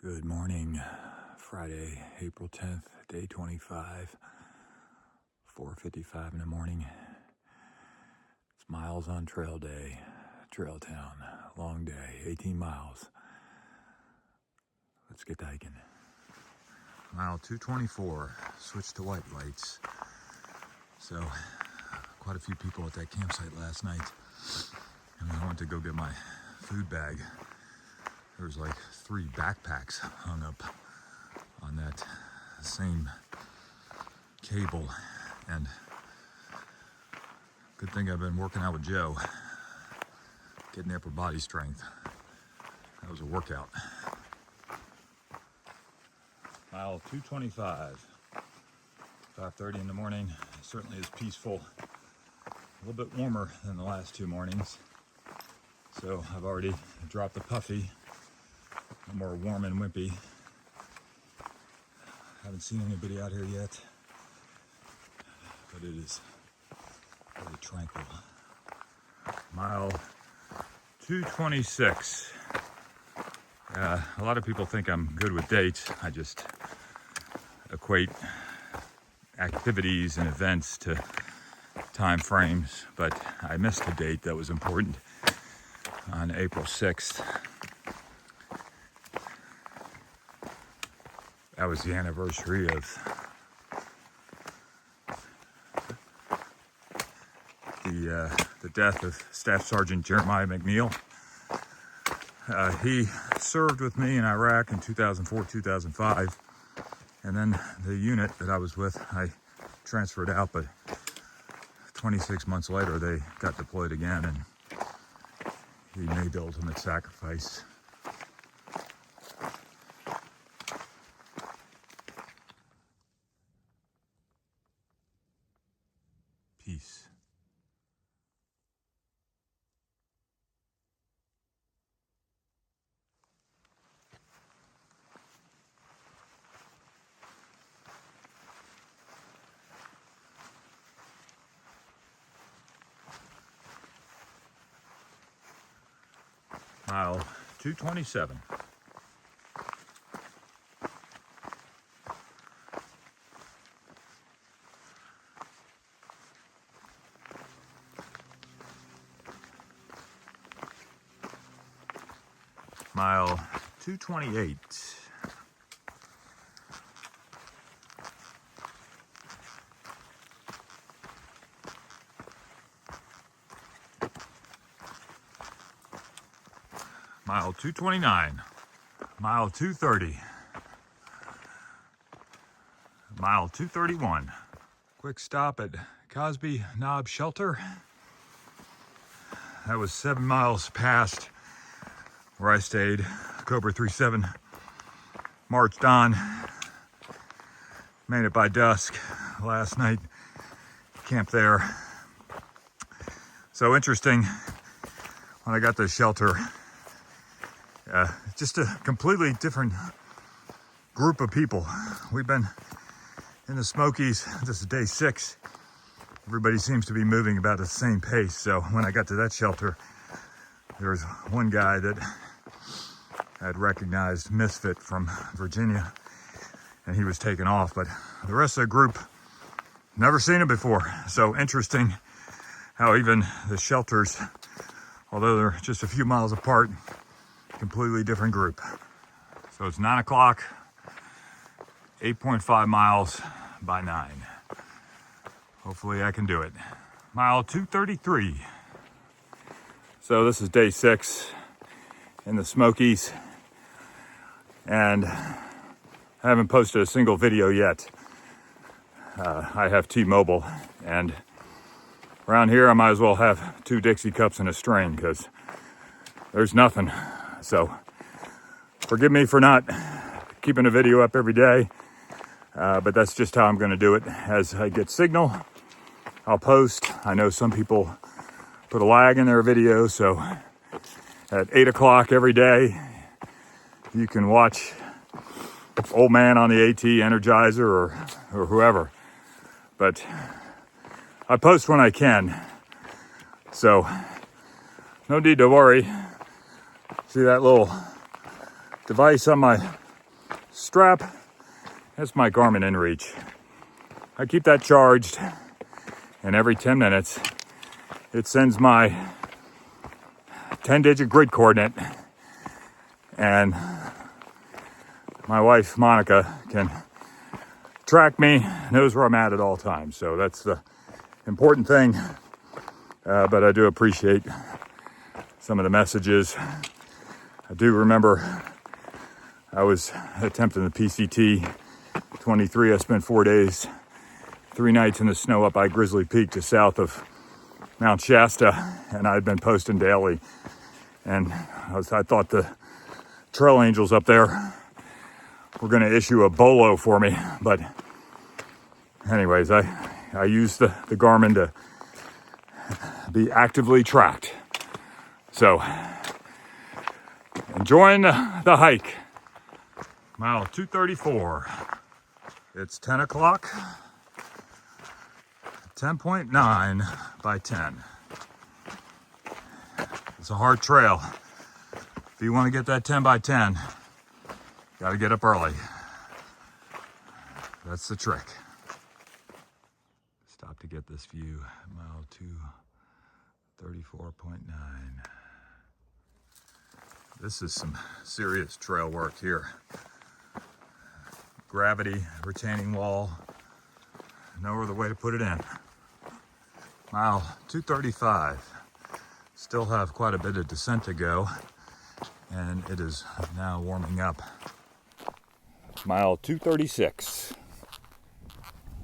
Good morning, Friday, April 10th, day 25, 4:55 in the morning. It's miles on trail day, trail town, long day, 18 miles. Let's get hiking. Mile 224, switch to white lights. So, quite a few people at that campsite last night. And I went to go get my food bag. There was like 3 backpacks hung up on that same cable, and good thing I've been working out with Joe, getting the upper body strength. That was a workout. Mile 225, 5:30 in the morning. Certainly is peaceful. A little bit warmer than the last 2 mornings, so I've already dropped the puffy. More warm and wimpy. Haven't seen anybody out here yet, but it is very tranquil. Mile 226. A lot of people think I'm good with dates. I just equate activities and events to time frames, but I missed a date that was important on April 6th. That was the anniversary of the death of Staff Sergeant Jeremiah McNeil. He served with me in Iraq in 2004, 2005, and then the unit that I was with, I transferred out, but 26 months later they got deployed again, and he made the ultimate sacrifice. Peace. Mile 227. Mile 228. Mile 229. Mile 230. Mile 231. Quick stop at Cosby Knob Shelter. That was 7 miles past where I stayed. Cobra 37. Marched on. Made it by dusk last night. Camped there. So interesting, when I got to the shelter, just a completely different group of people. We've been in the Smokies. This is day 6. Everybody seems to be moving about the same pace. So when I got to that shelter, there was one guy that had recognized Misfit from Virginia, and he was taken off. But the rest of the group, never seen him before. So interesting how even the shelters, although they're just a few miles apart, completely different group. So it's 9 o'clock, 8.5 miles by 9. Hopefully I can do it. Mile 233. So this is day 6 in the Smokies, and I haven't posted a single video yet. I have T-Mobile, and around here I might as well have 2 Dixie cups and a string, because there's nothing. So forgive me for not keeping a video up every day, but that's just how I'm going to do it. As I get signal, I'll post. I know some people put a lag in their video, so at 8 o'clock every day, you can watch old man on the AT Energizer or whoever. But I post when I can, so no need to worry. See that little device on my strap. That's my Garmin InReach. I keep that charged, and every 10 minutes, it sends my 10-digit grid coordinate, and my wife, Monica, can track me, knows where I'm at all times. So that's the important thing, but I do appreciate some of the messages. I do remember I was attempting the PCT 23. I spent 4 days, 3 nights in the snow up by Grizzly Peak just south of Mount Shasta, and I'd been posting daily. And I thought the trail angels up there were going to issue a bolo for me. But anyways, I used the Garmin to be actively tracked. So enjoying the hike. Mile 234. It's 10 o'clock. 10.9 by 10. It's a hard trail. If you want to get that 10 by 10, you got to get up early. That's the trick. Stop to get this view. Mile 234.9. This is some serious trail work here. Gravity retaining wall. No other way to put it in. Mile 235. Still have quite a bit of descent to go, and it is now warming up. Mile 236.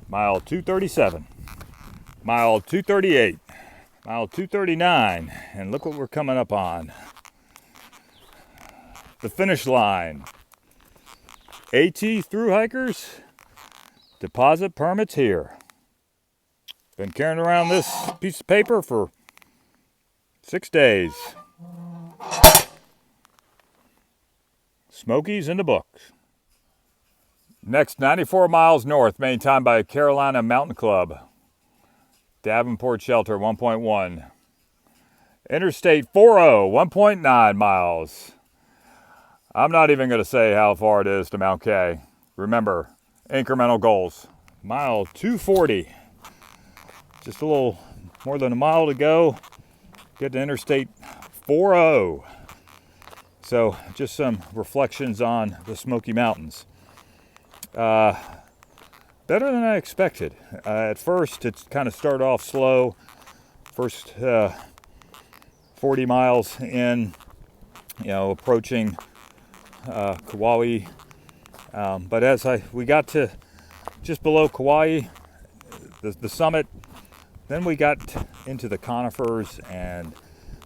Mile 237. Mile 238. Mile 239. And look what we're coming up on. The finish line. AT through hikers, deposit permits here. Been carrying around this piece of paper for 6 days. Smokies in the books. Next, 94 miles north, maintained by Carolina Mountain Club. Davenport Shelter, 1.1. Interstate 40, 1.9 miles. I'm not even going to say how far it is to Mount K. Remember, incremental goals. Mile 240. Just a little more than a mile to go. Get to Interstate 40. So, just some reflections on the Smoky Mountains. Better than I expected. At first, it kind of started off slow. First 40 miles in, approaching Kauai, but as we got to just below Kauai, the summit, then we got into the conifers and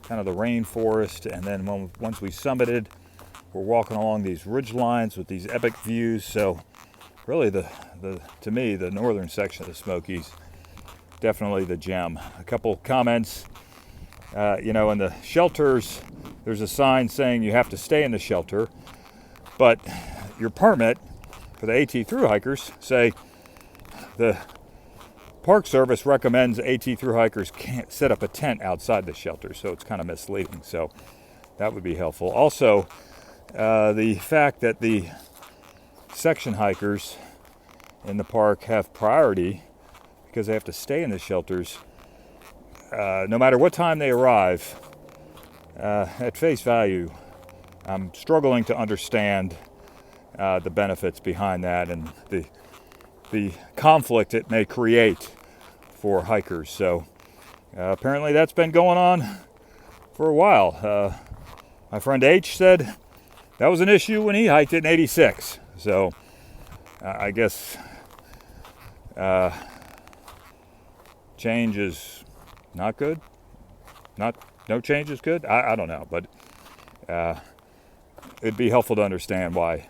kind of the rainforest, and then once we summited, we're walking along these ridge lines with these epic views. So really, to me, the northern section of the Smokies, definitely the gem. A couple comments, in the shelters, there's a sign saying you have to stay in the shelter. But your permit for the AT through hikers say the Park Service recommends AT through hikers can't set up a tent outside the shelter, so it's kind of misleading. So that would be helpful. Also, the fact that the section hikers in the park have priority because they have to stay in the shelters, no matter what time they arrive, at face value, I'm struggling to understand the benefits behind that and the conflict it may create for hikers. So apparently that's been going on for a while. My friend H said that was an issue when he hiked it in '86. So I guess change is not good. No change is good. I don't know, but it'd be helpful to understand why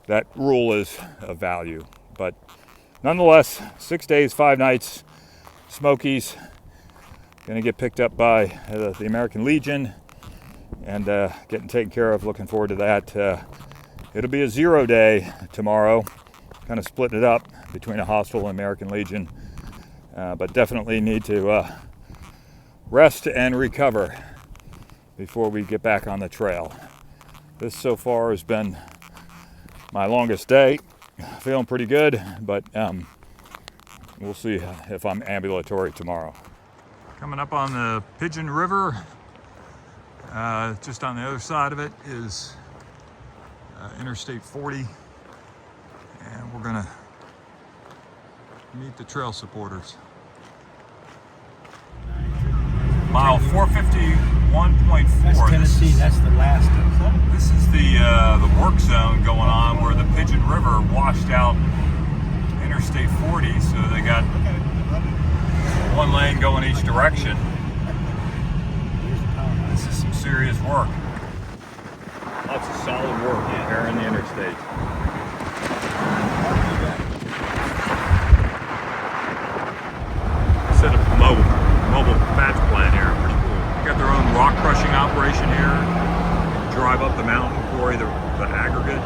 that rule is of value. But nonetheless, 6 days, 5 nights, Smokies, going to get picked up by the American Legion and getting taken care of. Looking forward to that. It'll be a 0 day tomorrow, kind of splitting it up between a hostel and American Legion, but definitely need to rest and recover before we get back on the trail. This so far has been my longest day. Feeling pretty good, but we'll see if I'm ambulatory tomorrow. Coming up on the Pigeon River, just on the other side of it is Interstate 40, and we're gonna meet the trail supporters. Mile 451.4. That's Tennessee. That's the last of them. This is the work zone going on where the Pigeon River washed out Interstate 40, so they got one lane going each direction. This is some serious work. Lots of solid work repairing the interstate. Set up a mobile batch plant here. Pretty cool. They got their own rock crushing operation here. Drive up the mountain, quarry the aggregate.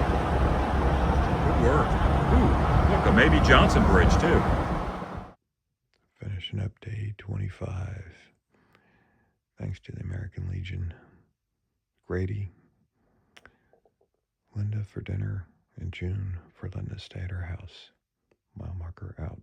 Good work. Ooh, look, a maybe Johnson Bridge too. Finishing up day 25. Thanks to the American Legion. Grady, Linda for dinner, and June for letting us stay at her house. Mile marker out.